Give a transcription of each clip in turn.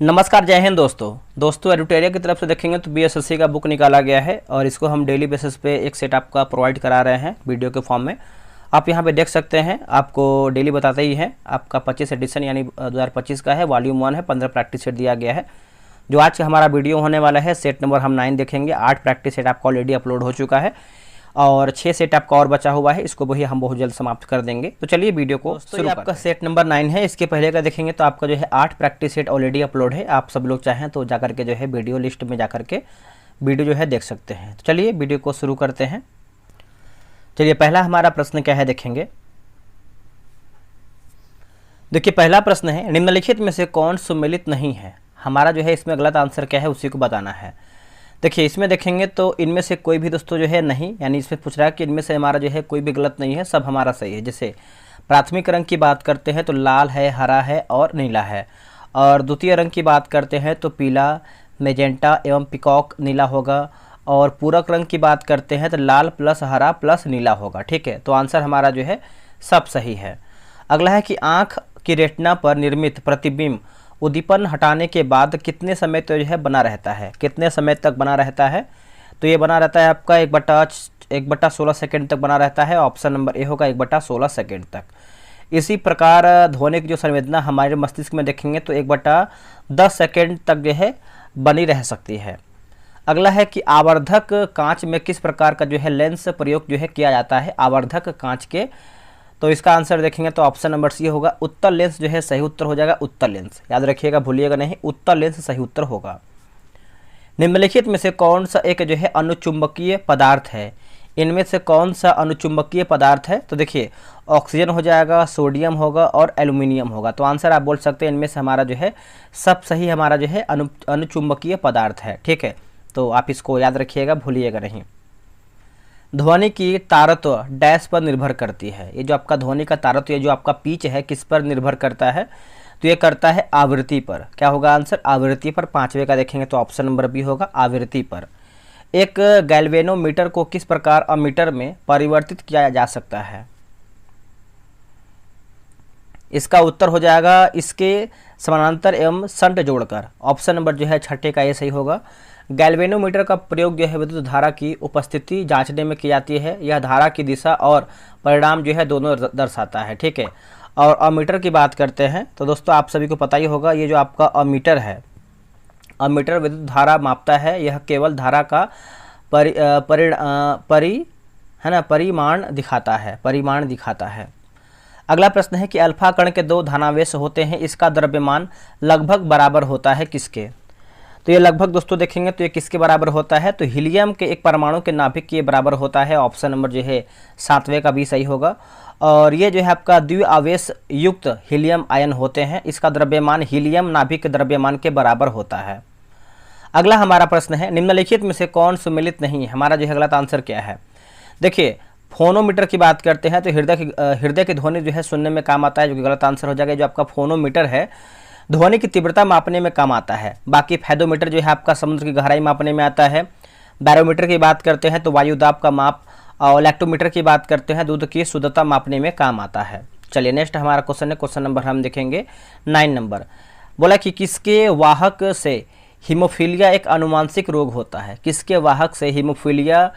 नमस्कार, जय हिंद दोस्तों एडुटेरिया की तरफ से देखेंगे तो बीएसएससी का बुक निकाला गया है और इसको हम डेली बेसिस पे एक सेट आपका प्रोवाइड करा रहे हैं वीडियो के फॉर्म में। आप यहाँ पे देख सकते हैं, आपको डेली बताते ही हैं। आपका 25 एडिशन यानी 2025 का है, वॉल्यूम 1 है, 15 प्रैक्टिस सेट दिया गया है। जो आज का हमारा वीडियो होने वाला है, सेट नंबर हम 9 देखेंगे। 8 प्रैक्टिस सेट आपका ऑलरेडी अपलोड हो चुका है और 6 सेट आपका और बचा हुआ है, इसको भी हम बहुत जल्द समाप्त कर देंगे। तो चलिए वीडियो को शुरू। आपका सेट नंबर 9 है। इसके पहले का देखेंगे तो आपका जो है 8 प्रैक्टिस सेट ऑलरेडी अपलोड है। आप सब लोग चाहें तो जाकर के जो है वीडियो लिस्ट में जाकर के वीडियो जो है देख सकते हैं। तो चलिए वीडियो को शुरू करते हैं। चलिए पहला हमारा प्रश्न क्या है देखेंगे। देखिए पहला प्रश्न है, निम्नलिखित में से कौन सुमेलित नहीं है। हमारा जो है इसमें गलत आंसर क्या है उसी को बताना है। देखिए इसमें देखेंगे तो इनमें से कोई भी दोस्तों जो है नहीं, यानी इसमें पूछ रहा है कि इनमें से हमारा जो है कोई भी गलत नहीं है, सब हमारा सही है। जैसे प्राथमिक रंग की बात करते हैं तो लाल है, हरा है और नीला है। और द्वितीय रंग की बात करते हैं तो पीला, मेजेंटा एवं पिकॉक नीला होगा। और पूरक रंग की बात करते हैं तो लाल प्लस हरा प्लस नीला होगा। ठीक है, तो आंसर हमारा जो है सब सही है। अगला है कि आँख की रेटिना पर निर्मित प्रतिबिंब उद्दीपन हटाने के बाद कितने समय तक जो है बना रहता है। कितने समय तक बना रहता है, तो ये बना रहता है आपका 1/16 सेकेंड तक बना रहता है। ऑप्शन नंबर ए होगा 1/16 सेकेंड तक। इसी प्रकार ध्वनि की जो संवेदना हमारे मस्तिष्क में देखेंगे तो 1/10 सेकेंड तक जो है बनी रह सकती है। अगला है कि आवर्धक कांच में किस प्रकार का जो है लेंस प्रयोग जो है किया जाता है। आवर्धक कांच के, तो इसका आंसर देखेंगे तो ऑप्शन नंबर सी होगा उत्तल लेंस जो है सही उत्तर हो जाएगा। उत्तल लेंस याद रखिएगा, भूलिएगा नहीं, उत्तल लेंस सही उत्तर होगा। निम्नलिखित में से कौन सा एक जो है अनुचुंबकीय पदार्थ है। इनमें से कौन सा अनुचुंबकीय पदार्थ है, तो देखिए ऑक्सीजन हो जाएगा, सोडियम होगा और एल्यूमिनियम होगा। तो आंसर आप बोल सकते हैं इनमें से हमारा जो है सब सही हमारा जो है अनुचुंबकीय पदार्थ है। ठीक है, तो आप इसको याद रखिएगा, भूलिएगा नहीं। ध्वनि की तारत्व डैश पर निर्भर करती है। ये जो आपका ध्वनि का तारत्व, ये जो आपका पिच है, किस पर निर्भर करता है, तो ये करता है आवृत्ति पर। क्या होगा आंसर, आवृत्ति पर। 5वें का देखेंगे तो ऑप्शन नंबर बी होगा आवृत्ति पर। एक गैल्वेनोमीटर को किस प्रकार अमीटर में परिवर्तित किया जा सकता है। इसका उत्तर हो जाएगा इसके समानांतर एवं शंट जोड़कर। ऑप्शन नंबर जो है 6 का ये सही होगा। गैल्वेनोमीटर का प्रयोग जो है विद्युत धारा की उपस्थिति जांचने में की जाती है। यह धारा की दिशा और परिणाम जो है दोनों दर्शाता है। ठीक है, और अमीटर की बात करते हैं तो दोस्तों आप सभी को पता ही होगा, ये जो आपका अमीटर है, अमीटर विद्युत धारा मापता है। यह केवल धारा का परिमाण दिखाता है। अगला प्रश्न है कि अल्फा कण के 2 धनावेश होते हैं, इसका द्रव्यमान लगभग बराबर होता है किसके। तो ये लगभग दोस्तों देखेंगे तो ये किसके बराबर होता है, तो हीलियम के एक परमाणु के नाभिक के बराबर होता है। ऑप्शन नंबर जो है 7वें का भी सही होगा। और ये जो है आपका द्विआवेश युक्त हीलियम आयन होते हैं, इसका द्रव्यमान हीलियम नाभिक के द्रव्यमान के बराबर होता है। अगला हमारा प्रश्न है, निम्नलिखित में से कौन सुमेलित नहीं है। हमारा जो है गलत आंसर क्या है। देखिए फोनोमीटर की बात करते हैं तो हृदय की ध्वनि जो है सुनने में काम आता है, जो कि गलत आंसर हो जाएगा। जो आपका फोनोमीटर है ध्वनि की तीव्रता मापने में काम आता है। बाकी फेदोमीटर जो है आपका समुद्र की गहराई मापने में आता है। बैरोमीटर की बात करते हैं तो वायु दाब का माप। और लैक्टोमीटर की बात करते हैं दूध की शुद्धता मापने में काम आता है। चलिए नेक्स्ट हमारा क्वेश्चन है, क्वेश्चन नंबर हम देखेंगे 9 नंबर। बोला कि किसके वाहक से हीमोफीलिया एक आनुवांशिक रोग होता है। किसके वाहक से हीमोफीलिया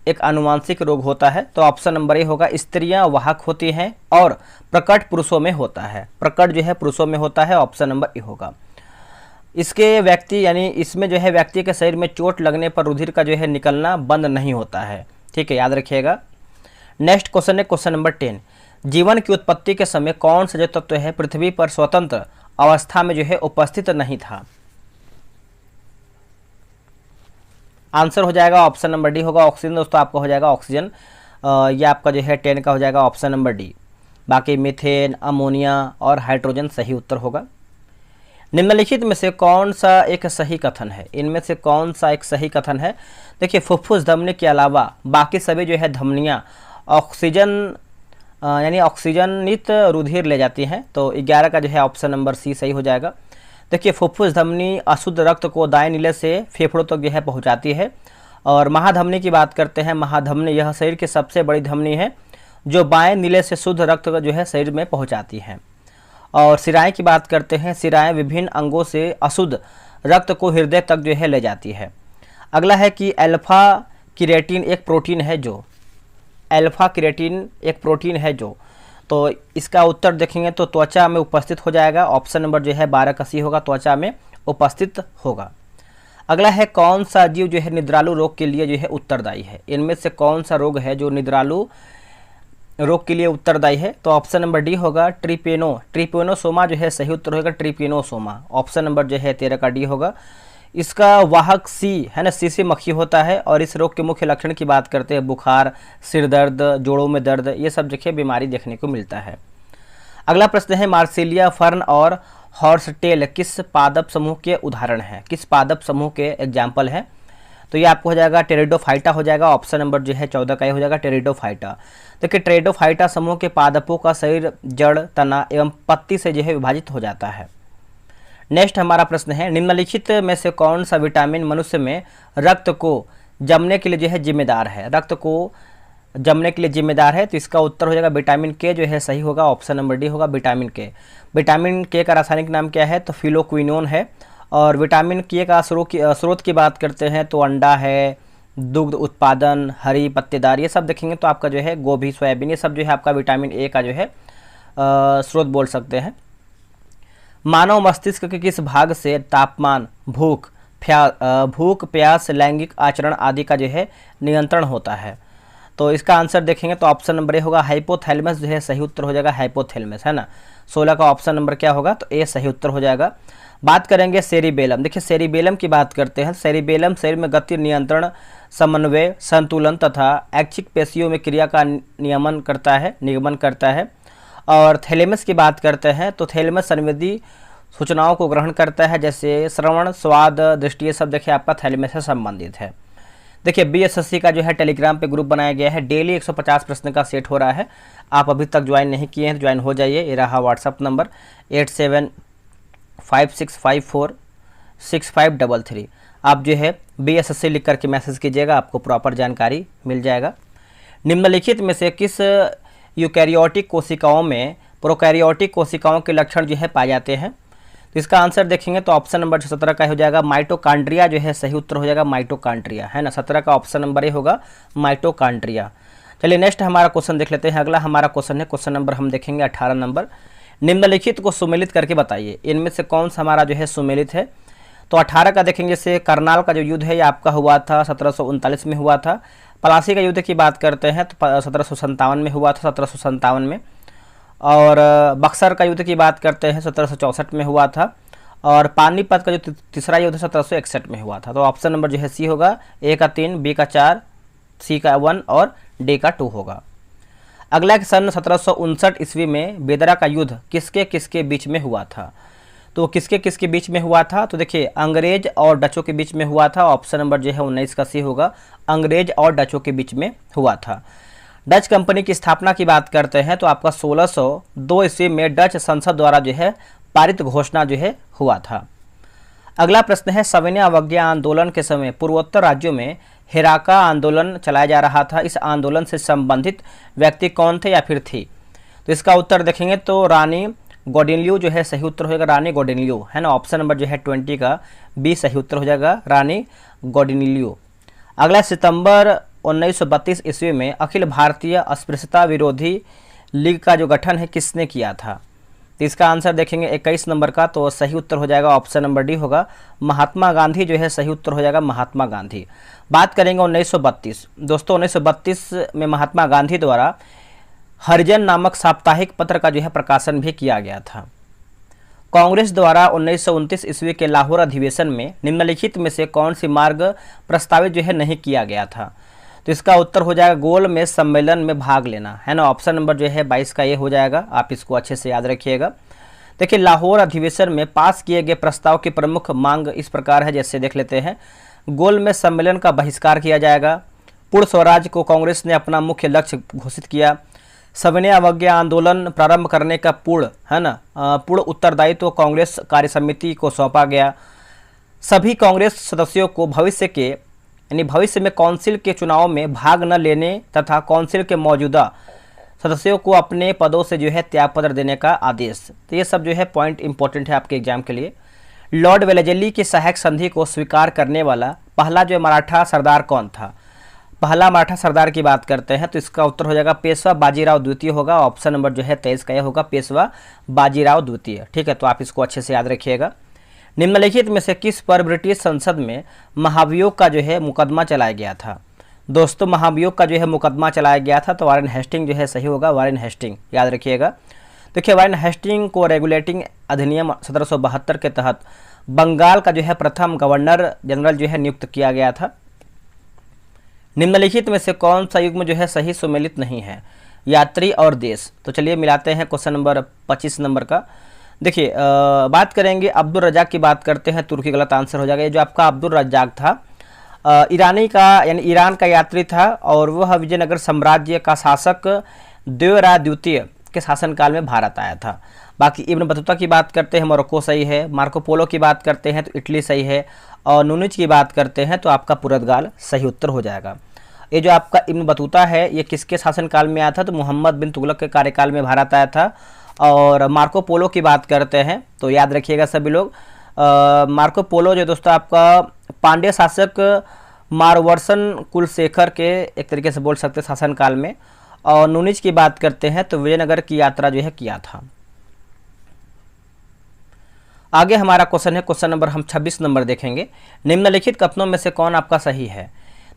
एक आनुवांशिक रोग होता है, तो ऑप्शन नंबर ए होगा स्त्रियां वाहक होती हैं और प्रकट पुरुषों में होता है। प्रकट जो है पुरुषों में होता है, ऑप्शन नंबर ए होगा। इसके व्यक्ति यानी इसमें जो है व्यक्ति के शरीर में चोट लगने पर रुधिर का जो है निकलना बंद नहीं होता है। ठीक है, याद रखिएगा। नेक्स्ट क्वेश्चन है क्वेश्चन नंबर 10। जीवन की उत्पत्ति के समय कौन सा जो तत्व है पृथ्वी पर स्वतंत्र अवस्था में जो है उपस्थित नहीं था। आंसर हो जाएगा ऑप्शन नंबर डी होगा ऑक्सीजन। दोस्तों आपका हो जाएगा ऑक्सीजन। ये आपका जो है 10 का हो जाएगा ऑप्शन नंबर डी। बाकी मीथेन, अमोनिया और हाइड्रोजन सही उत्तर होगा। निम्नलिखित में से कौन सा एक सही कथन है। इनमें से कौन सा एक सही कथन है। देखिए फुफ्फुस धमनी के अलावा बाकी सभी जो है धमनियाँ ऑक्सीजन यानी ऑक्सीजनित रुधिर ले जाती हैं। तो 11 का जो है ऑप्शन नंबर सी सही हो जाएगा। देखिए फुफ्फुस धमनी अशुद्ध रक्त को दाएं नीले से फेफड़ों तक जो है पहुंचाती है। और महाधमनी की बात करते हैं, महाधमनी यह शरीर की सबसे बड़ी धमनी है जो बाएं नीले से शुद्ध रक्त जो है शरीर में पहुंचाती है। और सिराएं की बात करते हैं, सिराएं विभिन्न अंगों से अशुद्ध रक्त को हृदय तक जो है ले जाती है। अगला है कि अल्फा केराटिन एक प्रोटीन है जो, अल्फा केराटिन एक प्रोटीन है जो, तो इसका उत्तर देखेंगे तो त्वचा में उपस्थित हो जाएगा। ऑप्शन नंबर जो है 12 का सी होगा, त्वचा में उपस्थित होगा। अगला है कौन सा जीव जो है निद्रालु रोग के लिए जो है उत्तरदायी है, इनमें से कौन सा रोग है जो निद्रालु रोग के लिए उत्तरदायी है, तो ऑप्शन नंबर डी होगा ट्रिपेनोसोमा जो है सही उत्तर होगा, ट्रिपेनोसोमा। ऑप्शन नंबर जो है 13 का डी होगा। इसका वाहक सी है ना, सी से मक्खी होता है और इस रोग के मुख्य लक्षण की बात करते हैं बुखार, सिर दर्द, जोड़ों में दर्द, ये सब देखिए बीमारी देखने को मिलता है। अगला प्रश्न है मार्सिलिया फर्न और हॉर्सटेल किस पादप समूह के उदाहरण हैं, किस पादप समूह के एग्जाम्पल हैं, तो ये आपको हो जाएगा टेरिडोफाइटा हो जाएगा। ऑप्शन नंबर जो है 14 का ही हो जाएगा, टेरिडोफाइटा। देखिए टेरिडोफाइटा समूह के पादपों का शरीर जड़, तना एवं पत्ती से जो है विभाजित हो जाता है। नेक्स्ट हमारा प्रश्न है निम्नलिखित में से कौन सा विटामिन मनुष्य में रक्त को जमने के लिए जो है जिम्मेदार है, रक्त को जमने के लिए जिम्मेदार है, तो इसका उत्तर हो जाएगा विटामिन के जो है सही होगा। ऑप्शन नंबर डी होगा विटामिन के। विटामिन के का रासायनिक नाम क्या है, तो फिलोक्विनोन है। और विटामिन के का स्रोत की बात करते हैं तो अंडा है, दुग्ध उत्पादन, हरी पत्तेदार, ये सब देखेंगे तो आपका जो है गोभी, सोयाबीन, ये सब जो है आपका विटामिन ए का जो है स्रोत बोल सकते हैं। मानव मस्तिष्क के किस भाग से तापमान, भूख, प्यास, लैंगिक आचरण आदि का जो है नियंत्रण होता है, तो इसका आंसर देखेंगे तो ऑप्शन नंबर ए होगा हाइपोथैलेमस जो है सही उत्तर हो जाएगा, हाइपोथैलेमस है ना। 16 का ऑप्शन नंबर क्या होगा, तो ए सही उत्तर हो जाएगा। बात करेंगे सेरिबेलम। देखिए सेरिबेलम की बात करते हैं, सेरिबेलम शरीर में गति नियंत्रण, समन्वय, संतुलन तथा ऐच्छिक पेशियों में क्रिया का नियमन करता है। और थैलेमस की बात करते हैं तो थैलेमस संवेदी सूचनाओं को ग्रहण करता है, जैसे श्रवण, स्वाद, दृष्टि, ये सब देखिए आपका थैलेमस से संबंधित है। देखिए बीएसएससी का जो है टेलीग्राम पे ग्रुप बनाया गया है, डेली 150 प्रश्न का सेट हो रहा है। आप अभी तक ज्वाइन नहीं किए हैं तो ज्वाइन हो जाइए। ये रहा व्हाट्सअप नंबर 8756546533। आप जो है बीएसएससी लिख करके मैसेज कीजिएगा, आपको प्रॉपर जानकारी मिल जाएगा। निम्नलिखित में से किस यूकैरियोटिक कोशिकाओं में प्रोकैरियोटिक कोशिकाओं के लक्षण जो है पाए जाते हैं, तो इसका आंसर देखेंगे तो ऑप्शन नंबर 17 का हो जाएगा, माइटोकांड्रिया जो है सही उत्तर हो जाएगा, माइटोकांड्रिया है ना। 17 का ऑप्शन नंबर ए होगा, माइटोकांड्रिया। चलिए नेक्स्ट हमारा क्वेश्चन देख लेते हैं। अगला हमारा क्वेश्चन है, क्वेश्चन नंबर हम देखेंगे 18 नंबर। निम्नलिखित को सुमेलित करके बताइए, इनमें से कौन सा हमारा जो है सुमेलित है, तो 18 का देखेंगे जैसे करनाल का जो युद्ध है ये आपका हुआ था 1739 में हुआ था। प्लासी का युद्ध की बात करते हैं तो 1757 में हुआ था, 1757 में। और बक्सर का युद्ध की बात करते हैं 1764 में हुआ था। और पानीपत का जो तीसरा युद्ध 1761 में हुआ था। तो ऑप्शन नंबर जो है सी होगा, ए का 3, बी का 4, सी का 1 और डी का 2 होगा। अगला सन 1759 ईस्वी में बेदरा का युद्ध किसके किसके बीच में हुआ था, तो किसके किसके बीच में हुआ था, तो देखिए अंग्रेज और डचों के बीच में हुआ था। ऑप्शन नंबर जो है 19 का सी होगा, अंग्रेज और डचों के बीच में हुआ था। डच कंपनी की स्थापना की बात करते हैं तो आपका 1602 ईस्वी में डच संसद द्वारा जो है पारित घोषणा जो है हुआ था। अगला प्रश्न है सविनय अवज्ञा आंदोलन के समय पूर्वोत्तर राज्यों में हेराका आंदोलन चलाया जा रहा था, इस आंदोलन से संबंधित व्यक्ति कौन थे या फिर थी, तो इसका उत्तर देखेंगे तो रानी गौडिन्यू जो है सही उत्तर हो जाएगा, रानी गौडिन्यू है ना। ऑप्शन नंबर जो है 20 का बी सही उत्तर हो जाएगा, रानी गौडिन्यू। अगला सितंबर 1932 ईस्वी में अखिल भारतीय अस्पृश्यता विरोधी लीग का जो गठन है किसने किया था, तो इसका आंसर देखेंगे 21 नंबर का, तो सही उत्तर हो जाएगा ऑप्शन नंबर डी होगा, महात्मा गांधी जो है सही उत्तर हो जाएगा, महात्मा गांधी। बात करेंगे 1932 दोस्तों, 1932 में महात्मा गांधी द्वारा हरिजन नामक साप्ताहिक पत्र का जो है प्रकाशन भी किया गया था। कांग्रेस द्वारा 1929 ईस्वी के लाहौर अधिवेशन में निम्नलिखित में से कौन सी मार्ग प्रस्तावित जो है नहीं किया गया था, तो इसका उत्तर हो जाएगा गोल मेज सम्मेलन में भाग लेना है ना। ऑप्शन नंबर जो है 22 का ये हो जाएगा, आप इसको अच्छे से याद रखिएगा। देखिए लाहौर अधिवेशन में पास किए गए प्रस्ताव की प्रमुख मांग इस प्रकार है, जैसे देख लेते हैं। गोल मेज सम्मेलन का बहिष्कार किया जाएगा, पूर्ण स्वराज को कांग्रेस ने अपना मुख्य लक्ष्य घोषित किया, सविनय अवज्ञा आंदोलन प्रारंभ करने का पूर्ण उत्तरदायित्व कांग्रेस कार्य समिति को सौंपा गया, सभी कांग्रेस सदस्यों को भविष्य में काउंसिल के चुनाव में भाग न लेने तथा काउंसिल के मौजूदा सदस्यों को अपने पदों से जो है त्यागपत्र देने का आदेश। तो ये सब जो है पॉइंट इंपॉर्टेंट है आपके एग्जाम के लिए। लॉर्ड वेलेजली की सहायक संधि को स्वीकार करने वाला पहला जो मराठा सरदार कौन था? पहला मराठा सरदार की बात करते हैं तो इसका उत्तर हो जाएगा पेशवा बाजीराव द्वितीय होगा। ऑप्शन नंबर जो है 23 का यह होगा, पेशवा बाजीराव द्वितीय। ठीक है, तो आप इसको अच्छे से याद रखिएगा। निम्नलिखित में से किस पर ब्रिटिश संसद में महाभियोग का जो है मुकदमा चलाया गया था? दोस्तों, महाभियोग का जो है मुकदमा चलाया गया था तो वारेन हेस्टिंग जो है सही होगा, वारेन हेस्टिंग याद रखिएगा। देखिए, वारेन हेस्टिंग को रेगुलेटिंग अधिनियम 1772 के तहत बंगाल का जो है प्रथम गवर्नर जनरल जो है नियुक्त किया गया था। निम्नलिखित में से कौन सा युग्म जो है सही सुमेलित नहीं है? यात्री और देश। तो चलिए मिलाते हैं क्वेश्चन नंबर 25 नंबर का। देखिए, बात करेंगे अब्दुल रजाक की बात करते हैं, तुर्की गलत आंसर हो जाएगा। ये जो आपका अब्दुल रजाक था ईरानी का यानी ईरान का यात्री था और वह विजयनगर साम्राज्य का शासक देवराय द्वितीय के शासनकाल में भारत आया था। बाकी इब्न बतूता की बात करते हैं, मोरक्को सही है। मार्को पोलो की बात करते हैं तो इटली सही है। और नूनिज की बात करते हैं तो आपका पुर्तगाल सही उत्तर हो जाएगा। ये जो आपका इब्न बतूता है ये किसके शासनकाल में आया था? तो मोहम्मद बिन तुगलक के कार्यकाल में भारत आया था। और मार्को पोलो की बात करते हैं तो याद रखिएगा सभी लोग, मार्को पोलो जो दोस्तों आपका पांड्य शासक मारवर्सन कुलशेखर के एक तरीके से बोल सकते हैं शासनकाल में। और नूनिज की बात करते हैं तो विजयनगर की यात्रा जो है किया था। आगे हमारा क्वेश्चन है, क्वेश्चन नंबर हम 26 नंबर देखेंगे। निम्नलिखित कथनों में से कौन आपका सही है?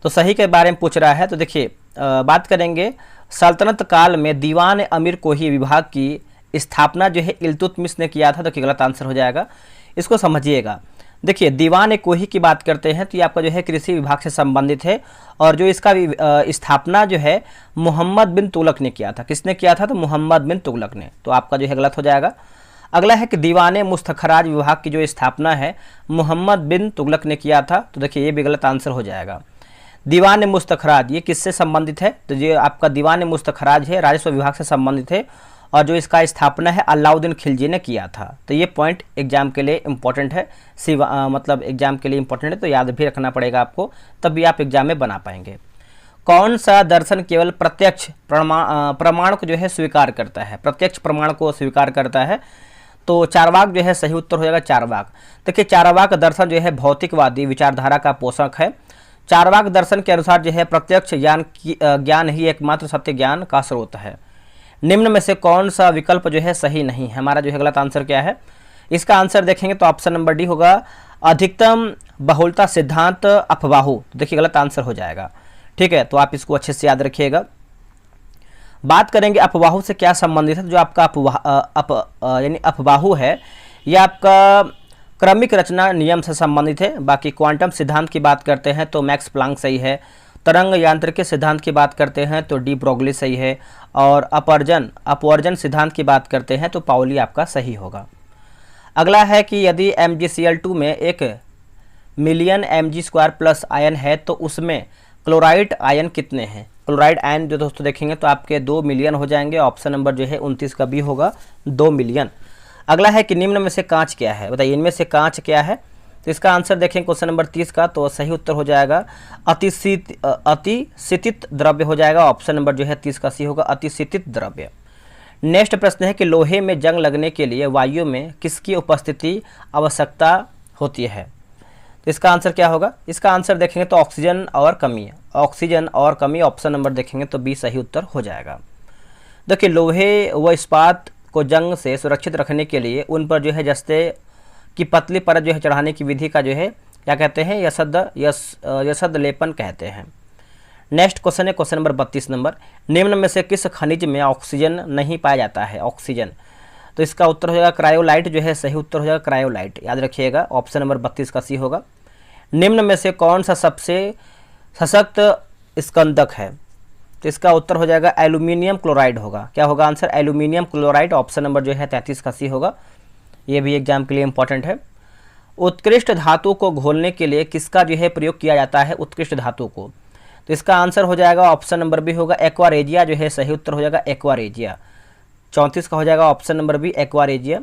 तो सही के बारे में पूछ रहा है। तो देखिए, बात करेंगे सल्तनत काल में दीवान अमीर कोही विभाग की स्थापना जो है इल्तुतमिश ने किया था, तो कि गलत आंसर हो जाएगा। इसको समझिएगा। देखिए, दीवान कोही की बात करते हैं तो ये आपका जो है कृषि विभाग से संबंधित है और जो इसका स्थापना जो है मोहम्मद बिन तुगलक ने किया था। किसने किया था? तो मोहम्मद बिन तुगलक ने। तो आपका जो है गलत हो जाएगा। अगला है कि दीवान मुस्तखराज विभाग की जो स्थापना है मोहम्मद बिन तुगलक ने किया था। तो देखिए, ये भी गलत आंसर हो जाएगा। दीवान मुस्तखराज ये किससे संबंधित है? तो ये आपका दीवान मुस्तखराज है, राजस्व विभाग से संबंधित है और जो इसका स्थापना है अलाउद्दीन खिलजी ने किया था। तो ये पॉइंट एग्जाम के लिए इंपॉर्टेंट है, मतलब एग्जाम के लिए इंपॉर्टेंट है, तो याद भी रखना पड़ेगा आपको, तब भी आप एग्जाम में बना पाएंगे। कौन सा दर्शन केवल प्रत्यक्ष प्रमाण को जो है स्वीकार करता है? प्रत्यक्ष प्रमाण को स्वीकार करता है। तो चारवाक जो है सही उत्तर हो जाएगा, चारवाक। देखिए, चारवाक दर्शन जो है भौतिकवादी विचारधारा का पोषक है। चारवाक दर्शन के अनुसार जो है प्रत्यक्ष ज्ञान ही एकमात्र सत्य ज्ञान का स्रोत है। निम्न में से कौन सा विकल्प जो है सही नहीं है? हमारा जो है गलत आंसर क्या है? इसका आंसर देखेंगे तो ऑप्शन नंबर डी होगा, अधिकतम बहुलता सिद्धांत अफवाहु। देखिए, गलत आंसर हो जाएगा। ठीक है, तो आप इसको अच्छे से याद रखिएगा। बात करेंगे अफवाहु से क्या संबंधित है। जो आपका यानी अफवाहु है यह आपका क्रमिक रचना नियम से संबंधित है। बाकी क्वांटम सिद्धांत की बात करते हैं तो मैक्स प्लांक सही है। तरंग यांत्रिकी सिद्धांत की बात करते हैं तो डी ब्रोगली सही है। और अपवर्जन सिद्धांत की बात करते हैं तो पाउली आपका सही होगा। अगला है कि यदि MgCl2 में 1 मिलियन Mg² प्लस आयन है तो उसमें क्लोराइड आयन कितने हैं? क्लोराइड आयन जो दोस्तों देखेंगे तो आपके 2 मिलियन हो जाएंगे। ऑप्शन नंबर जो है 29 का भी होगा, 2 मिलियन। अगला है कि निम्न में से कांच क्या है? बताइए, इनमें से कांच क्या है? तो इसका आंसर देखें क्वेश्चन नंबर 30 का, तो सही उत्तर हो जाएगा अतिशीतित द्रव्य हो जाएगा। ऑप्शन नंबर जो है 30 का सी होगा, अतिशीतित द्रव्य। नेक्स्ट प्रश्न है कि लोहे में जंग लगने के लिए वायु में किसकी उपस्थिति आवश्यकता होती है? तो इसका आंसर क्या होगा? इसका आंसर देखेंगे तो ऑक्सीजन और कमी। ऑक्सीजन और कमी, ऑप्शन नंबर देखेंगे तो बी सही उत्तर हो जाएगा। देखिए, लोहे व इस्पात को जंग से सुरक्षित रखने के लिए उन पर जो है जस्ते की पतली परत जो है चढ़ाने की विधि का जो है क्या कहते हैं? यशद लेपन कहते हैं। नेक्स्ट क्वेश्चन है क्वेश्चन नंबर 32 नंबर। निम्न में से किस खनिज में ऑक्सीजन नहीं पाया जाता है? ऑक्सीजन। तो इसका उत्तर हो जाएगा क्रायोलाइट जो है सही उत्तर हो जाएगा, क्रायोलाइट। याद रखिएगा, ऑप्शन नंबर 32 का सी होगा। निम्न में से कौन सा सबसे सशक्त स्कंदक है? तो इसका उत्तर हो जाएगा एल्यूमिनियम क्लोराइड होगा। क्या होगा answer? Aluminium chloride. Option number जो है 33 का सी होगा। ये भी एग्जाम के लिए इंपॉर्टेंट है। उत्कृष्ट धातु को घोलने के लिए किसका जो है प्रयोग किया जाता है? उत्कृष्ट धातु को। तो इसका आंसर हो जाएगा ऑप्शन नंबर बी होगा, एक्वारेजिया जो है सही उत्तर हो जाएगा, एक्वारेजिया। 34 का हो जाएगा ऑप्शन नंबर बी, एक्वारेजिया।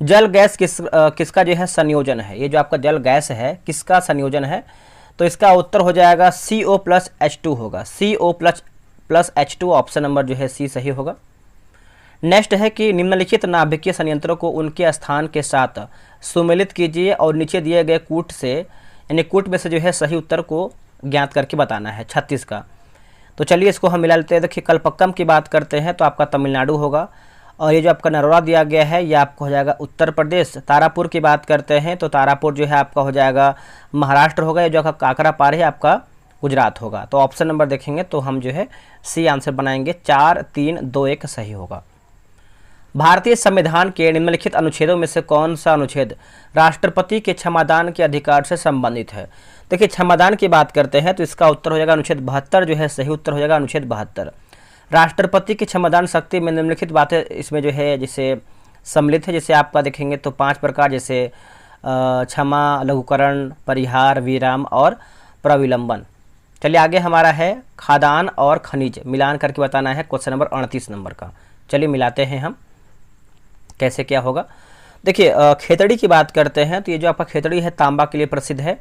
जल गैस किसका जो है संयोजन है? ये जो आपका जल गैस है किसका संयोजन है? तो इसका उत्तर हो जाएगा CO+H2 होगा, CO+ plus H2, option number जो है सी सही होगा। नेक्स्ट है कि निम्नलिखित नाभिकीय संयंत्रों को उनके स्थान के साथ सुमेलित कीजिए और नीचे दिए गए कूट से यानी कूट में से जो है सही उत्तर को ज्ञात करके बताना है 36 का। तो चलिए इसको हम मिला लेते हैं। देखिए कल्पक्कम की बात करते हैं तो आपका तमिलनाडु होगा, और ये जो आपका नरोरा दिया गया है ये आपका हो जाएगा उत्तर प्रदेश। तारापुर की बात करते हैं तो तारापुर जो है आपका हो जाएगा महाराष्ट्र होगा। ये जो आपका काकरापार है आपका गुजरात होगा। तो ऑप्शन नंबर देखेंगे तो हम जो है सी आंसर बनाएंगे, 4, 3, 2, 1 सही होगा। भारतीय संविधान के निम्नलिखित अनुच्छेदों में से कौन सा अनुच्छेद राष्ट्रपति के क्षमादान के अधिकार से संबंधित है? देखिए क्षमादान की बात करते हैं तो इसका उत्तर हो जाएगा अनुच्छेद 72 जो है सही उत्तर हो जाएगा अनुच्छेद 72। राष्ट्रपति की क्षमादान शक्ति में निम्नलिखित बातें इसमें जो है जिसे सम्मिलित है, जैसे आपका देखेंगे तो 5 प्रकार, जैसे क्षमा, लघुकरण, परिहार, विराम और प्रविलंबन। चलिए आगे हमारा है खादान और खनिज, मिलान करके बताना है क्वेश्चन नंबर 38 नंबर का। चलिए मिलाते हैं हम कैसे क्या होगा। देखिए खेतड़ी की बात करते हैं तो ये जो आपका खेतड़ी है तांबा के लिए प्रसिद्ध है,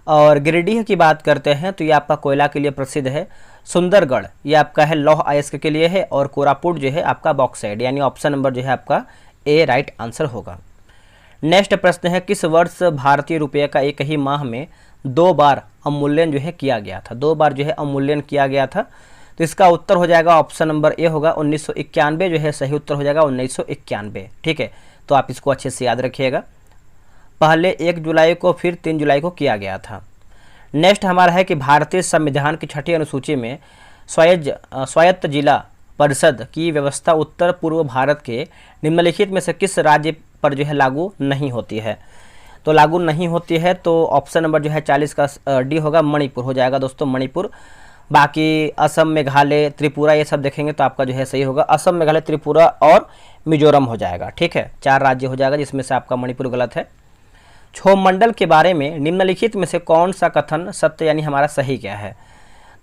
और गिरिडीह की बात करते हैं तो ये आपका कोयला के लिए प्रसिद्ध है। सुंदरगढ़ ये आपका है लौह अयस्क के लिए है, और कोरापुट जो है आपका बॉक्साइड, यानी ऑप्शन नंबर जो है आपका ए राइट आंसर होगा। नेक्स्ट प्रश्न है किस वर्ष भारतीय रुपये का एक ही माह में 2 बार अवमूल्यन जो है किया गया था? 2 बार जो है अवमूल्यन किया गया था। तो इसका उत्तर हो जाएगा ऑप्शन नंबर ए होगा 1991 जो है सही उत्तर हो जाएगा 1991। ठीक है, तो आप इसको अच्छे से याद रखिएगा। पहले 1 जुलाई को फिर 3 जुलाई को किया गया था। नेक्स्ट हमारा है कि भारतीय संविधान की 6ठी अनुसूची में स्वायत्त जिला परिषद की व्यवस्था उत्तर पूर्व भारत के निम्नलिखित में से किस राज्य पर जो है लागू नहीं होती है? तो लागू नहीं होती है तो ऑप्शन नंबर जो है 40 का डी होगा, मणिपुर हो जाएगा दोस्तों, मणिपुर। बाकी असम, मेघालय, त्रिपुरा ये सब देखेंगे तो आपका जो है सही होगा असम, मेघालय, त्रिपुरा और मिजोरम हो जाएगा। ठीक है, 4 राज्य हो जाएगा जिसमें से आपका मणिपुर गलत है। क्षोभमंडल के बारे में निम्नलिखित में से कौन सा कथन सत्य यानी हमारा सही क्या है?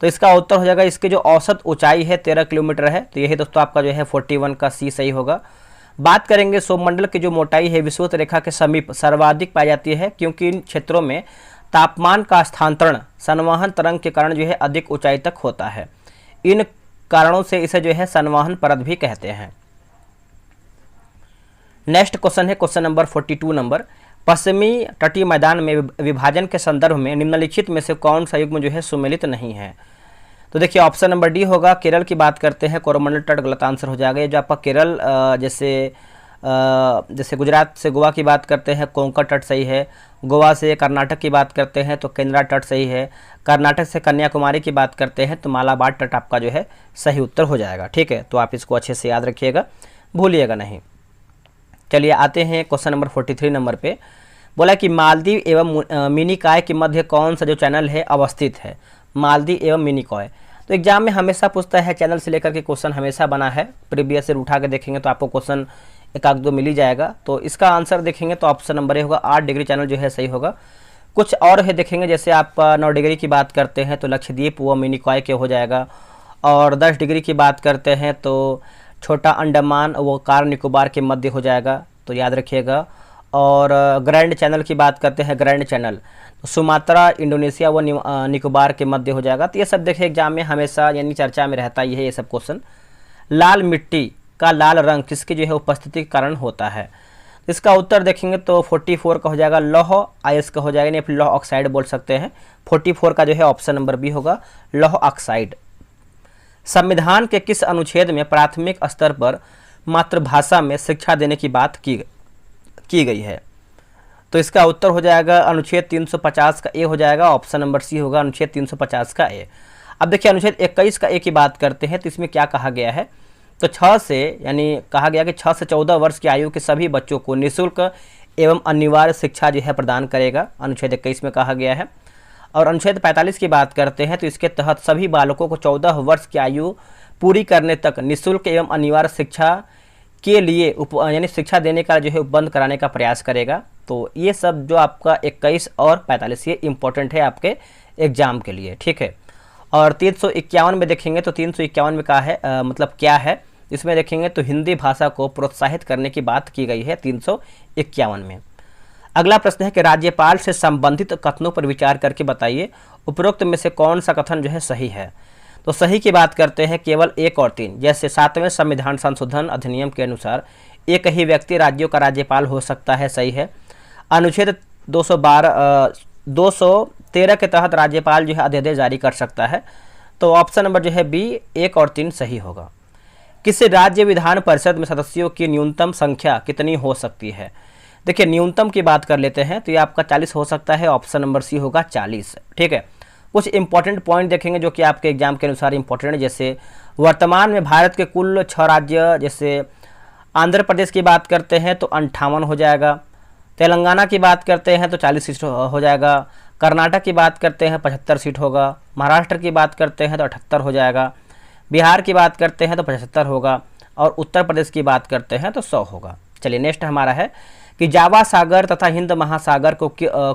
तो इसका उत्तर हो जाएगा इसकी जो औसत ऊंचाई है 13 किलोमीटर है, तो यही दोस्तों आपका जो है 41 का सी सही होगा। बात करेंगे क्षोभमंडल की जो मोटाई है विषुवत रेखा के समीप सर्वाधिक पाई जाती है, क्योंकि इन क्षेत्रों में तापमान का स्थानांतरण संवहन तरंग के कारण जो है अधिक ऊंचाई तक होता है। इन कारणों से इसे जो है संवहन परत भी कहते हैं। नेक्स्ट क्वेश्चन है क्वेश्चन नंबर 42 नंबर, पश्चिमी तटीय मैदान में विभाजन के संदर्भ में निम्नलिखित में से कौन सा युग्म जो है सुमेलित नहीं है? तो देखिए ऑप्शन नंबर डी होगा। केरल की बात करते हैं कोरोमंडल तट गलत आंसर हो जाएगा। ये जो आपका केरल जैसे गुजरात से गोवा की बात करते हैं कोंकण तट सही है। गोवा से कर्नाटक की बात करते हैं तो केंद्रा तट सही है। कर्नाटक से कन्याकुमारी की बात करते हैं तो मालाबार तट आपका जो है सही उत्तर हो जाएगा। ठीक है, तो आप इसको अच्छे से याद रखिएगा, भूलिएगा नहीं। चलिए आते हैं क्वेश्चन नंबर 43 नंबर पे। बोला कि मालदीव एवं मिनिकॉय के मध्य कौन सा जो चैनल है अवस्थित है? मालदीव एवं मिनिकॉय, तो एग्जाम में हमेशा पूछता है, चैनल से लेकर के क्वेश्चन हमेशा बना है। प्रीवियस ईयर उठा के देखेंगे तो आपको क्वेश्चन 1-2 मिल ही जाएगा। तो इसका आंसर देखेंगे तो ऑप्शन नंबर ए होगा, 8 डिग्री चैनल जो है सही होगा। कुछ और है देखेंगे, जैसे आप 9 डिग्री की बात करते हैं तो लक्षद्वीप वो मिनिकॉय के हो जाएगा, और 10 डिग्री की बात करते हैं तो छोटा अंडमान वो कार निकोबार के मध्य हो जाएगा, तो याद रखिएगा। और ग्रैंड चैनल की बात करते हैं, ग्रैंड चैनल तो सुमात्रा, इंडोनेशिया व निकोबार के मध्य हो जाएगा। तो ये सब देखिए एग्जाम में हमेशा यानी चर्चा में रहता ही है ये सब क्वेश्चन। लाल मिट्टी का लाल रंग किसकी जो है उपस्थिति के कारण होता है? इसका उत्तर देखेंगे तो 44 का हो जाएगा, लौह अयस्क का हो जाएगा, या फिर लौह ऑक्साइड बोल सकते हैं। 44 का जो है ऑप्शन नंबर बी होगा, लौह ऑक्साइड। संविधान के किस अनुच्छेद में प्राथमिक स्तर पर मातृभाषा में शिक्षा देने की बात की गई है? तो इसका उत्तर हो जाएगा अनुच्छेद 350 का ए हो जाएगा, ऑप्शन नंबर सी होगा अनुच्छेद 350 का ए। अब देखिए अनुच्छेद 21 का ए की बात करते हैं तो इसमें क्या कहा गया है? तो 6 से यानी कहा गया कि 6 से 14 वर्ष की आयु के सभी बच्चों को निःशुल्क एवं अनिवार्य शिक्षा जो है प्रदान करेगा, अनुच्छेद 21 में कहा गया है। और अनुच्छेद 45 की बात करते हैं तो इसके तहत सभी बालकों को 14 वर्ष की आयु पूरी करने तक निःशुल्क एवं अनिवार्य शिक्षा के लिए यानी शिक्षा देने का जो है उपबंध कराने का प्रयास करेगा। तो ये सब जो आपका 21 और 45 ये इंपॉर्टेंट है आपके एग्जाम के लिए। ठीक है, और 351 में देखेंगे तो 351 में कहा है मतलब क्या है? इसमें देखेंगे तो हिंदी भाषा को प्रोत्साहित करने की बात की गई है 351 में। अगला प्रश्न है कि राज्यपाल से संबंधित कथनों पर विचार करके बताइए उपरोक्त में से कौन सा कथन जो है सही है? तो सही की बात करते हैं केवल 1 और 3। जैसे 7वें संविधान संशोधन अधिनियम के अनुसार एक ही व्यक्ति राज्यों का राज्यपाल हो सकता है, सही है। अनुच्छेद 213 के तहत राज्यपाल जो है अध्यादेश जारी कर सकता है। तो ऑप्शन नंबर जो है बी 1 और 3 सही होगा। किसी राज्य विधान परिषद में सदस्यों की न्यूनतम संख्या कितनी हो सकती है? देखिए न्यूनतम की बात कर लेते हैं तो ये आपका 40 हो सकता है, ऑप्शन नंबर सी होगा 40। ठीक है, कुछ इंपॉर्टेंट पॉइंट देखेंगे जो कि आपके एग्जाम के अनुसार इंपॉर्टेंट है। जैसे वर्तमान में भारत के कुल 6 राज्य, जैसे आंध्र प्रदेश की बात करते हैं तो 58 हो जाएगा, तेलंगाना की बात करते हैं तो 40 सीट हो जाएगा, कर्नाटक की बात करते हैं 75 सीट होगा, महाराष्ट्र की बात करते हैं तो 78 हो जाएगा, बिहार की बात करते हैं तो 75 होगा, और उत्तर प्रदेश की बात करते हैं तो 100 होगा। चलिए नेक्स्ट हमारा है कि जावा सागर तथा हिंद महासागर को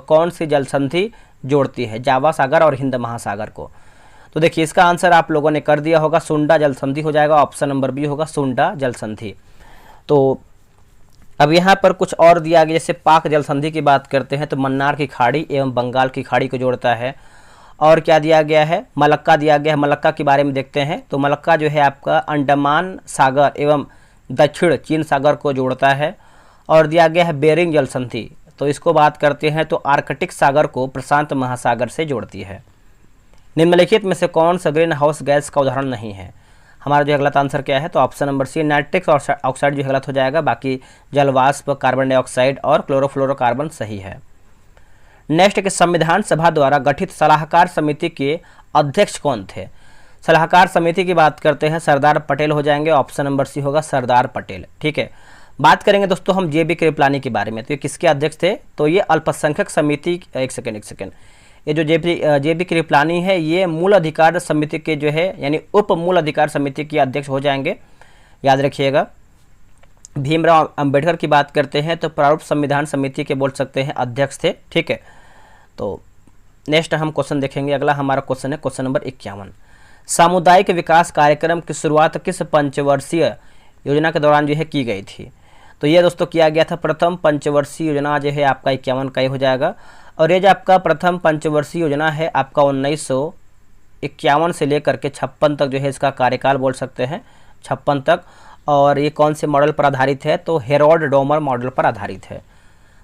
कौन सी जल संधि जोड़ती है? जावा सागर और हिंद महासागर को, तो देखिए इसका आंसर आप लोगों ने कर दिया होगा, सुंडा जल संधि हो जाएगा, ऑप्शन नंबर बी होगा सुंडा जल संधि। तो अब यहाँ पर कुछ और दिया गया, जैसे पाक जल संधि की बात करते हैं तो मन्नार की खाड़ी एवं बंगाल की खाड़ी को जोड़ता है। और क्या दिया गया है? मलक्का दिया गया है। मलक्का के बारे में देखते हैं तो मलक्का जो है आपका अंडमान सागर एवं दक्षिण चीन सागर को जोड़ता है। और दिया गया है बेरिंग जल संधि, तो इसको बात करते हैं तो आर्कटिक सागर को प्रशांत महासागर से जोड़ती है। निम्नलिखित में से कौन सा ग्रीन हाउस गैस का उदाहरण नहीं है? हमारा जो गलत आंसर क्या है? तो option number C nitric oxide जो गलत हो जाएगा, बाकी जलवाष्प, कार्बन डाइऑक्साइड और क्लोरोफ्लोरोकार्बन सही है। नेक्स्ट के संविधान सभा द्वारा गठित सलाहकार समिति के अध्यक्ष कौन थे? सलाहकार समिति की बात करते हैं सरदार पटेल हो जाएंगे, ऑप्शन नंबर सी होगा सरदार पटेल। ठीक है, बात करेंगे दोस्तों हम जेबी कृपलानी के बारे में, तो ये किसके अध्यक्ष थे? तो ये अल्पसंख्यक समिति, एक सेकेंड, ये जो जेबी कृपलानी है ये मूल अधिकार समिति के जो है यानी उप मूल अधिकार समिति के अध्यक्ष हो जाएंगे, याद रखिएगा। भीमराव अंबेडकर की बात करते हैं तो प्रारूप संविधान समिति के बोल सकते हैं अध्यक्ष थे। ठीक है, तो नेक्स्ट हम क्वेश्चन देखेंगे। अगला हमारा क्वेश्चन है क्वेश्चन नंबर 51। सामुदायिक विकास कार्यक्रम की शुरुआत किस पंचवर्षीय योजना के दौरान जो है की गई थी? तो ये दोस्तों किया गया था प्रथम पंचवर्षीय योजना जो है आपका 51 का ही हो जाएगा। और ये जो आपका प्रथम पंचवर्षीय योजना है आपका 1951 से लेकर के 56 तक जो है इसका कार्यकाल बोल सकते हैं, 56 तक। और ये कौन से मॉडल पर आधारित है? तो हेरोल्ड डोमर मॉडल पर आधारित है।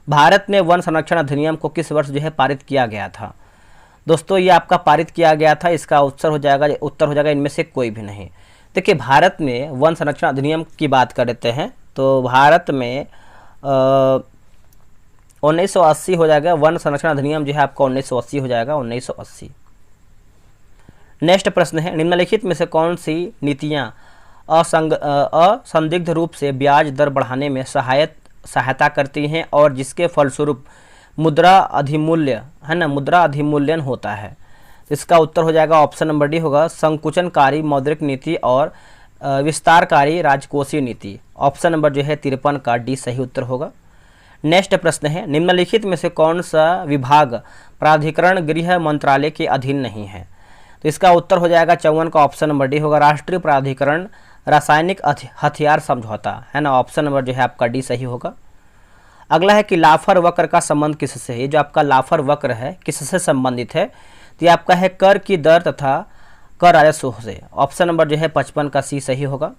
भारत में वन संरक्षण अधिनियम को किस वर्ष जो है पारित किया गया था? दोस्तों ये आपका पारित किया गया था, इसका उत्तर हो जाएगा इनमें से कोई भी नहीं। देखिए भारत में वन संरक्षण अधिनियम की बात कर लेते हैं तो भारत में 1980 हो जाएगा। वन संरक्षण अधिनियम जो है आपका 1980 हो जाएगा, 1980। नेक्स्ट प्रश्न है निम्नलिखित में से कौन सी नीतियां असंदिग्ध रूप से ब्याज दर बढ़ाने में सहायता करती हैं और जिसके फलस्वरूप मुद्रा अधिमूल्य है ना, मुद्रा अधिमूल्यन होता है? इसका उत्तर हो जाएगा ऑप्शन नंबर डी होगा संकुचनकारी मौद्रिक नीति और विस्तारकारी राजकोषीय नीति। ऑप्शन नंबर जो है 53 का डी सही उत्तर होगा। नेक्स्ट प्रश्न है निम्नलिखित में से कौन सा विभाग प्राधिकरण गृह मंत्रालय के अधीन नहीं है? तो इसका उत्तर हो जाएगा 54 का ऑप्शन नंबर डी होगा राष्ट्रीय प्राधिकरण रासायनिक हथियार समझौता, है ना। ऑप्शन नंबर जो है आपका डी सही होगा। अगला है कि लाफर वक्र का संबंध किससे है? ये जो आपका लाफर वक्र है किससे संबंधित है? तो ये आपका है कर की दर तथा कर राजस्व से। ऑप्शन नंबर जो है 55 का सी सही होगा।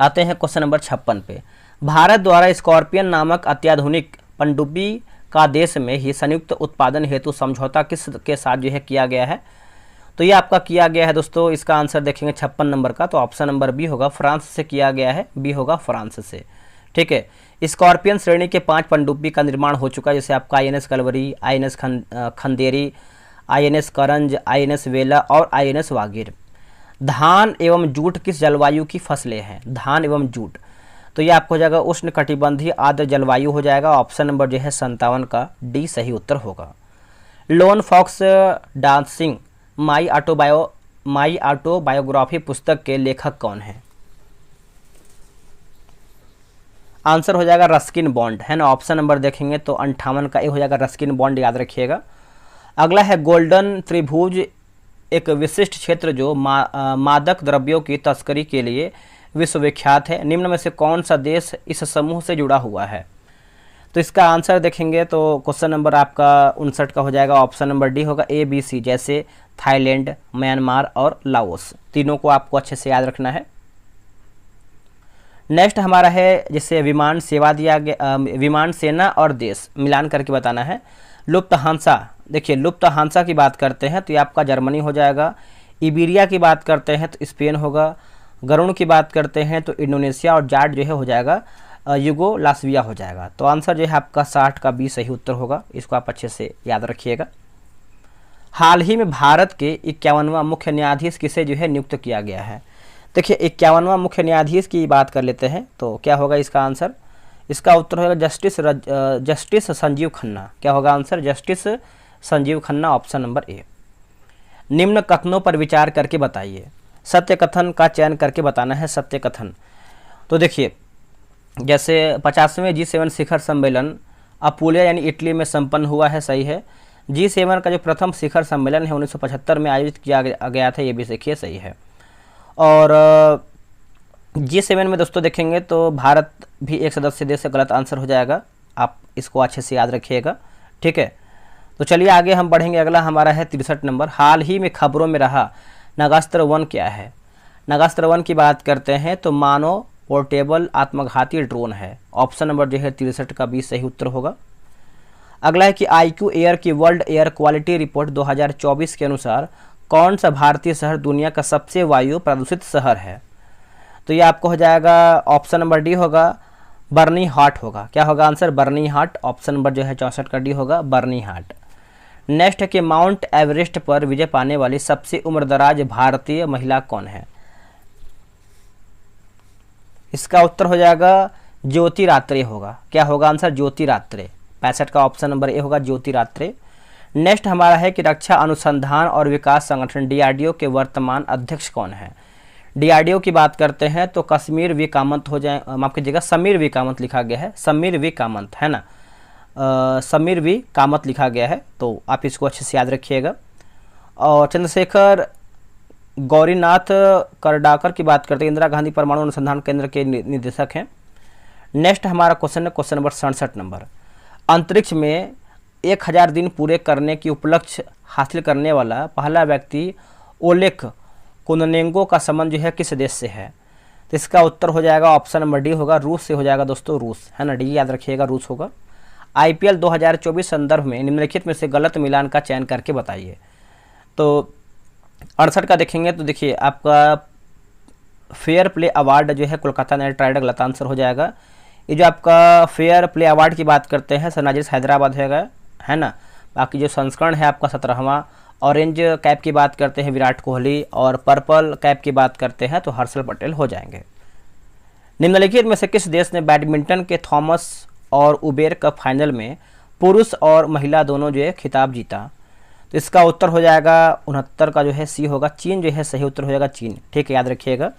आते हैं क्वेश्चन नंबर 56 पे। भारत द्वारा स्कॉर्पियन नामक अत्याधुनिक पनडुब्बी का देश में ही संयुक्त उत्पादन हेतु समझौता किस के साथ जो है किया गया है? तो ये आपका किया गया है दोस्तों, इसका आंसर देखेंगे 56 नंबर का, तो ऑप्शन नंबर बी होगा फ्रांस से किया गया है, बी होगा फ्रांस से। ठीक है, स्कॉर्पियन श्रेणी के 5 पनडुब्बी का निर्माण हो चुका है, जैसे आपका INS Kalvari, INS Khanderi, INS करंज, INS वेला और INS वागीर। धान एवं जूट किस जलवायु की फसलें हैं? धान एवं जूट, तो ये आपको हो जाएगा उष्ण कटिबंधीय आर्द्र जलवायु हो जाएगा। ऑप्शन नंबर जो है 57 का डी सही उत्तर होगा। Lone fox dancing my autobiography पुस्तक के लेखक कौन है? आंसर हो जाएगा रस्किन बॉन्ड, है ना। ऑप्शन नंबर देखेंगे तो 58 का ए हो जाएगा रस्किन बॉन्ड, याद रखिएगा। अगला है गोल्डन त्रिभुज एक विशिष्ट क्षेत्र जो मादक द्रव्यों की तस्करी के लिए विश्वविख्यात है। निम्न में से कौन सा देश इस समूह से जुड़ा हुआ है? तो इसका आंसर देखेंगे तो क्वेश्चन नंबर आपका 59 का हो जाएगा। ऑप्शन नंबर डी होगा ABC, जैसे थाईलैंड, म्यांमार और लाओस। तीनों को आपको अच्छे से याद रखना है। नेक्स्ट हमारा है जिससे विमान सेवा दिया गया, विमान सेना और देश मिलान करके बताना है। लुफ्तहांसा, देखिए लुफ्तहांसा की बात करते हैं तो ये आपका जर्मनी हो जाएगा। इबेरिया की बात करते हैं तो स्पेन होगा। गरुण की बात करते हैं तो इंडोनेशिया, और जाट जो है हो जाएगा युगोस्लाविया हो जाएगा। तो आंसर जो है आपका 60 का 20 सही उत्तर होगा। इसको आप अच्छे से याद रखिएगा। हाल ही में भारत के 51वां मुख्य न्यायाधीश किसे जो है नियुक्त किया गया है। देखिए 51वां मुख्य न्यायाधीश की बात कर लेते हैं तो क्या होगा इसका आंसर। इसका उत्तर होगा जस्टिस संजीव खन्ना। क्या होगा answer, justice Sanjeev Khanna, option number A. निम्न कथनों पर विचार करके बताइए। सत्य कथन का चयन करके बताना है। सत्य कथन तो देखिए जैसे 50वें G7 शिखर सम्मेलन अपुलिया यानी इटली में संपन्न हुआ है, सही है। G7 का जो प्रथम शिखर सम्मेलन है 1975 में आयोजित किया गया था, ये भी देखिए सही है। और G7 में दोस्तों देखेंगे तो भारत भी एक सदस्य देश से, गलत आंसर हो जाएगा। आप इसको अच्छे से याद रखिएगा, ठीक है। तो चलिए आगे हम बढ़ेंगे। अगला हमारा है 63 नंबर। हाल ही में खबरों में रहा नागास्त्र 1 क्या है। नागास्त्र 1 की बात करते हैं तो मानव पोर्टेबल आत्मघाती ड्रोन है। ऑप्शन नंबर जो है 63 का 20 सही उत्तर होगा। अगला है कि IQ एयर की वर्ल्ड एयर क्वालिटी रिपोर्ट 2024 के अनुसार कौन सा भारतीय शहर दुनिया का सबसे वायु प्रदूषित शहर है। तो ये आपको हो जाएगा ऑप्शन नंबर डी होगा, बर्नी हाट होगा। क्या होगा आंसर, बर्नी हाट। ऑप्शन नंबर जो है 64 का डी होगा, बर्नी हाट। नेक्स्ट है कि माउंट एवरेस्ट पर विजय पाने वाली सबसे उम्रदराज भारतीय महिला कौन है। इसका उत्तर हो जाएगा ज्योति रात्रे होगा। क्या होगा आंसर, ज्योति रात्रे। 65 का ऑप्शन नंबर ए होगा, ज्योति रात्रे। नेक्स्ट हमारा है कि रक्षा अनुसंधान और विकास संगठन DRDO के वर्तमान अध्यक्ष कौन है। DRDO की बात करते हैं तो कश्मीर वी कामत हो जाए, माफ कीजिएगा समीर वी कामत लिखा गया है, समीर वी कामत है ना, समीर वी कामत लिखा गया है। तो आप इसको अच्छे से याद रखिएगा। और चंद्रशेखर गौरीनाथ करडाकर की बात करते हैं, इंदिरा गांधी परमाणु अनुसंधान केंद्र के निदेशक हैं। नेक्स्ट हमारा क्वेश्चन है क्वेश्चन नंबर 67 नंबर। अंतरिक्ष में 1000 दिन पूरे करने की उपलक्ष्य हासिल करने वाला पहला व्यक्ति ओलेग कुननेंगो का संबंध जो है किस देश से है। तो इसका उत्तर हो जाएगा ऑप्शन नंबर डी होगा, रूस से हो जाएगा दोस्तों, रूस है ना, डी याद रखिएगा, रूस होगा। IPL 2024 संदर्भ में निम्नलिखित में से गलत मिलान का चयन करके बताइए। तो 68 का देखेंगे तो देखिए आपका फेयर प्ले अवार्ड जो है कोलकाता नाइट राइडर, गलत आंसर हो जाएगा। ये जो आपका फेयर प्ले अवार्ड की बात करते हैं सनराइजर्स हैदराबाद है ना। बाकी जो संस्करण है आपका 17वां। ऑरेंज कैप की बात करते हैं विराट कोहली, और पर्पल कैप की बात करते हैं तो हर्षल पटेल हो जाएंगे। निम्नलिखित में से किस देश ने बैडमिंटन के थॉमस और उबेर कप फाइनल में पुरुष और महिला दोनों जो है खिताब जीता। तो इसका उत्तर हो जाएगा 69 का जो है सी होगा, चीन जो है सही उत्तर हो जाएगा, चीन, ठीक है, याद रखिएगा।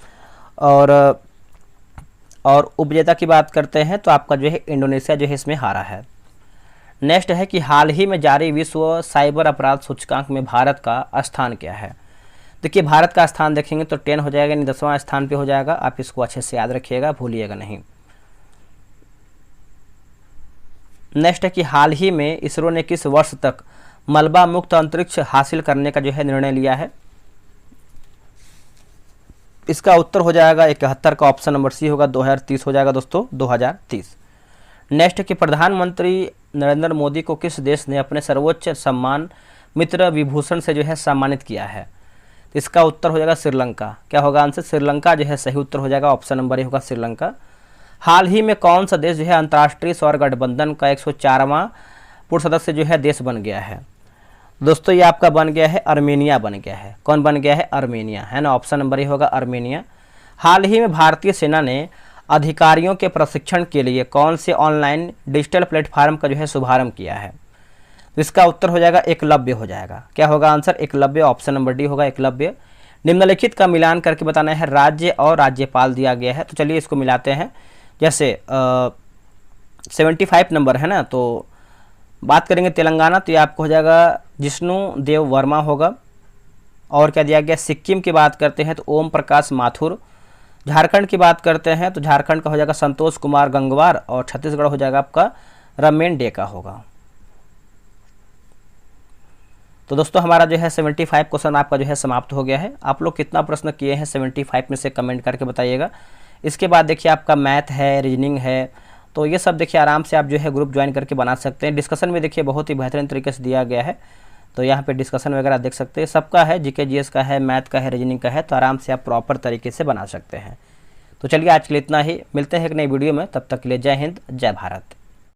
और उपविजेता की बात करते हैं तो आपका जो है इंडोनेशिया जो है इसमें हारा है। नेक्स्ट है कि हाल ही में जारी विश्व साइबर अपराध सूचकांक में भारत का स्थान क्या है। देखिए भारत का स्थान देखेंगे तो 10 हो जाएगा, यानी 10वां स्थान पे हो जाएगा। आप इसको अच्छे से याद रखिएगा, भूलिएगा नहीं। नेक्स्ट है कि हाल ही में इसरो ने किस वर्ष तक मलबा मुक्त अंतरिक्ष हासिल करने का जो है निर्णय लिया है। इसका उत्तर हो जाएगा 71 का ऑप्शन नंबर सी होगा, 2030 हो जाएगा दोस्तों, 2030। नेक्स्ट है कि प्रधानमंत्री नरेंद्र मोदी को किस देश ने अपने सर्वोच्च सम्मान मित्र विभूषण से जो है सम्मानित किया है। तो इसका उत्तर हो जाएगा श्रीलंका। क्या होगा आंसर, श्रीलंका जो है सही उत्तर हो जाएगा, ऑप्शन नंबर ए होगा, श्रीलंका। हाल ही में कौन सा देश जो है अंतर्राष्ट्रीय सौर गठबंधन का 104वां पूर्व सदस्य जो है देश बन गया है। दोस्तों ये आपका बन गया है अर्मेनिया बन गया है। कौन बन गया है, अर्मेनिया है ना, ऑप्शन नंबर ए होगा, अर्मेनिया। हाल ही में भारतीय सेना ने अधिकारियों के प्रशिक्षण के लिए कौन से ऑनलाइन डिजिटल प्लेटफार्म का जो है शुभारंभ किया है। तो इसका उत्तर हो जाएगा एकलव्य हो जाएगा। क्या होगा answer, Eklavya, option number D होगा, एकलव्य। निम्नलिखित का मिलान करके बताना है, राज्य और राज्यपाल दिया गया है। तो चलिए इसको मिलाते हैं। जैसे 75 नंबर है ना, तो बात करेंगे तेलंगाना तो ये आपको हो जाएगा जिष्णु देव वर्मा होगा। और क्या दिया गया, सिक्किम की बात करते हैं तो ओम प्रकाश माथुर। झारखंड की बात करते हैं तो झारखंड का हो जाएगा संतोष कुमार गंगवार। और छत्तीसगढ़ हो जाएगा आपका रमेन डेका होगा। तो दोस्तों हमारा जो है 75 क्वेश्चन आपका जो है समाप्त हो गया है। आप लोग कितना प्रश्न किए हैं 75 में से कमेंट करके बताइएगा। इसके बाद देखिए आपका मैथ है, रीजनिंग है, तो ये सब देखिए आराम से आप जो है ग्रुप ज्वाइन करके बना सकते हैं। डिस्कशन में देखिए बहुत ही बेहतरीन तरीके से दिया गया है, तो यहाँ पे डिस्कशन वगैरह देख सकते हैं। सबका है, जीके जीएस का है, मैथ का है, रीजनिंग का है, तो आराम से आप प्रॉपर तरीके से बना सकते हैं। तो चलिए आज के लिए इतना ही, मिलते हैं एक नई वीडियो में, तब तक के लिए जय हिंद, जय भारत।